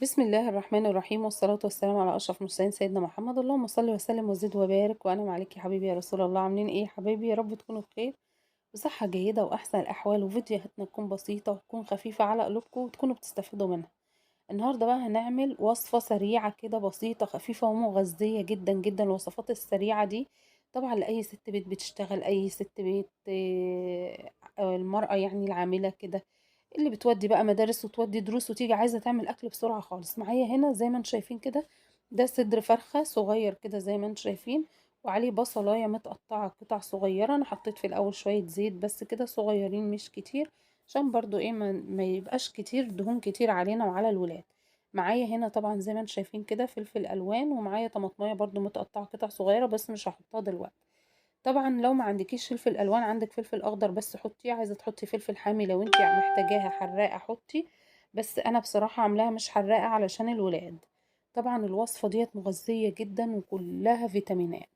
بسم الله الرحمن الرحيم والصلاة والسلام على أشرف المرسلين سيدنا محمد. اللهم صل وسلم وزد وبارك وأنعم عليك يا حبيبي يا رسول الله. عاملين إيه يا حبايبي؟ يا رب تكونوا بخير بصحة جيدة وأحسن الأحوال، وفيديوهاتنا تكون بسيطة وتكون خفيفة على قلوبكم وتكونوا بتستفيدوا منها. النهاردة بقى هنعمل وصفة سريعة كده بسيطة خفيفة ومغذية جدا جدا. الوصفات السريعة دي طبعا لأي ست بيت بتشتغل، أي ست بيت المرأة يعني العاملة كده، اللي بتودي بقى مدارس وتودي دروس وتيجي عايزة تعمل أكل بسرعة خالص. معايا هنا زي ما انتم شايفين كده، ده صدر فرخة صغير كده زي ما انتم شايفين، وعليه بصلاية متقطعة قطع صغيرة. أنا حطيت في الأول شوية زيت بس كده صغيرين مش كتير، عشان برضو ايه ما يبقاش كتير دهون كتير علينا وعلى الولاد. معايا هنا طبعا زي ما انتم شايفين كده فلفل ألوان، ومعايا طماطمية برضو متقطعة قطع صغيرة بس مش هحطها دلوقتي. طبعا لو ما عندكيش فلفل الوان، عندك فلفل اخضر بس حطيه، عايزه تحطي فلفل حامي لو انت محتاجاها حراقه حطي، بس انا بصراحه عاملاها مش حراقه علشان الولاد. طبعا الوصفه ديت مغذيه جدا وكلها فيتامينات.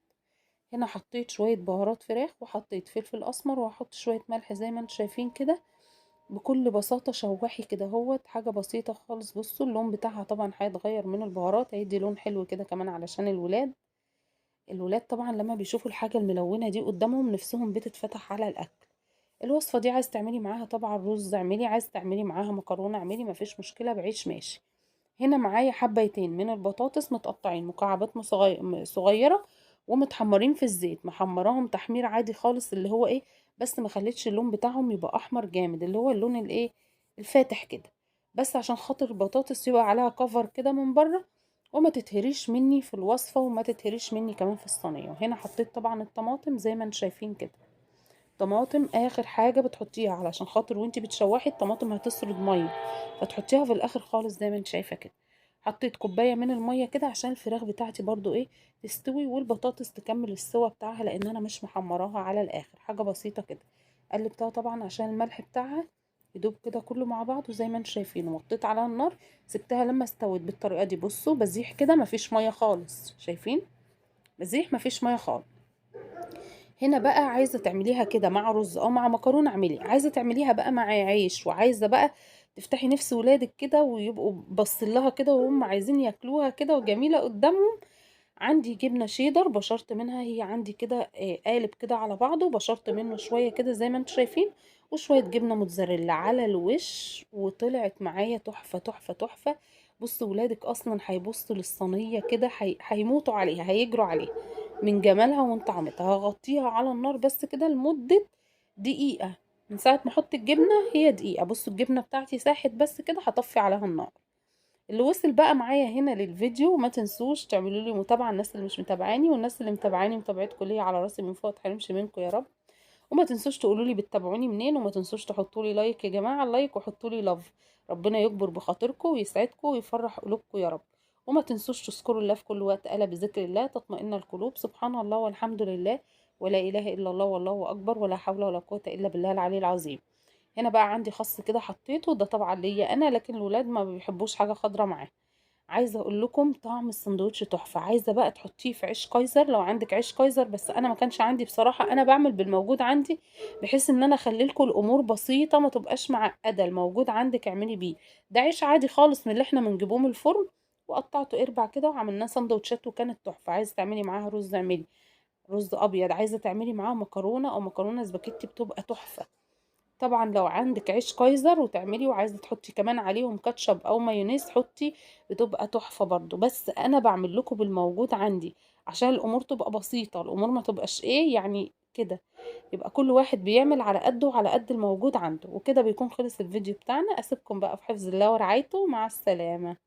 هنا حطيت شويه بهارات فراخ وحطيت فلفل اسمر وهحط شويه ملح زي ما انتم شايفين كده. بكل بساطه شوحي كده اهوت، حاجه بسيطه خالص. بصوا اللون بتاعها طبعا هيتغير من البهارات، هيدي لون حلو كده كمان علشان الولاد. الولاد طبعا لما بيشوفوا الحاجة الملونة دي قدامهم نفسهم بتتفتح على الأكل. الوصفة دي عايز تعملي معاها طبعا رز اعملي، عايز تعملي معاها مكرونة اعملي، مفيش مشكلة بعيش ماشي. هنا معايا حبيتين من البطاطس متقطعين مكعبات صغيرة ومتحمرين في الزيت، محمراهم تحمير عادي خالص اللي هو ايه، بس ما خليتش اللون بتاعهم يبقى احمر جامد، اللي هو اللون الايه الفاتح كده، بس عشان خاطر البطاطس يبقى عليها كفر كده من بره وما تتهريش مني في الوصفة وما تتهريش مني كمان في الصينية. وهنا حطيت طبعا الطماطم زي ما انتم شايفين كده. طماطم اخر حاجة بتحطيها علشان خاطر وانتي بتشوحي الطماطم هتسرد مية، فتحطيها في الاخر خالص زي ما انت شايفة كده. حطيت كوباية من المية كده عشان الفراخ بتاعتي برضو ايه تستوي والبطاطس تكمل السوا بتاعها، لان انا مش محمراها على الاخر، حاجة بسيطة كده. قلبتها طبعا عشان الملح بتاعها يدوب كده كله مع بعض، وزي ما انتم شايفين وطيت على النار سبتها لما استوت بالطريقة دي. بصوا بزيح كده مفيش مية خالص، شايفين بزيح مفيش مية خالص. هنا بقى عايزة تعمليها كده مع رز او مع مكرونة اعملي، عايزة تعمليها بقى مع عيش وعايزة بقى تفتحي نفس ولادك كده ويبقوا باصين كده وهم عايزين ياكلوها كده وجميلة قدامهم. عندي جبنة شيدر بشرت منها، هي عندي كده قالب كده على بعضه بشرت منه شوية كده زي ما انتم شايفين، وشوية جبنة موتزاريلا على الوش، وطلعت معايا تحفة تحفة تحفة. بصوا ولادك اصلا هيبصوا للصينية كده هيموتوا عليها هيجروا عليها من جمالها وطعمتها. هغطيها على النار بس كده لمدة دقيقة، من ساعة ما احط الجبنة هي دقيقة. بصوا الجبنة بتاعتي ساحت بس كده هطفي عليها النار. اللي وصل بقى معايا هنا للفيديو ما تنسوش تعملوا لي متابعة، الناس اللي مش متابعاني والناس اللي متابعاني متابعتكم ليا على راسي من فوق متحرمش منكم يا رب. وما تنسوش تقولوا لي بتتابعوني منين، وما تنسوش تحطوا لي لايك يا جماعة، اللايك وحطوا لي لاف. ربنا يكبر بخاطركم ويسعدكم ويفرح قلوبكم يا رب. وما تنسوش تذكروا الله في كل وقت، ألا بذكر الله تطمئن القلوب. سبحان الله والحمد لله ولا إله إلا الله والله أكبر ولا حول ولا قوة إلا بالله العلي العظيم. هنا بقى عندي خس كده حطيته، ده طبعا ليا انا، لكن الولاد ما بيحبوش حاجه خضرا معاه. عايزه اقول لكم طعم السندوتش تحفه. عايزه بقى تحطيه في عيش كايزر لو عندك عيش كايزر، بس انا ما كانش عندي بصراحه، انا بعمل بالموجود عندي بحيث ان انا اخلي لكم الامور بسيطه ما تبقاش معقده. الموجود عندك اعملي بيه. ده عيش عادي خالص من اللي احنا بنجيبوه من الفرن، وقطعته اربع كده وعملناه سندوتشات وكانت تحفه. عايزه تعملي معاها رز اعملي رز ابيض، عايزه تعملي معاها مكرونه او مكرونه سباكيتي بتبقى تحفه. طبعا لو عندك عيش كايزر وتعملي وعايزه تحطي كمان عليهم كاتشب او مايونيز حطي، بتبقى تحفه برضو. بس انا بعمل لكم بالموجود عندي عشان الامور تبقى بسيطه، الامور ما تبقاش ايه يعني كده، يبقى كل واحد بيعمل على قده وعلى قد الموجود عنده. وكده بيكون خلص الفيديو بتاعنا، اسيبكم بقى في حفظ الله ورعايته، مع السلامه.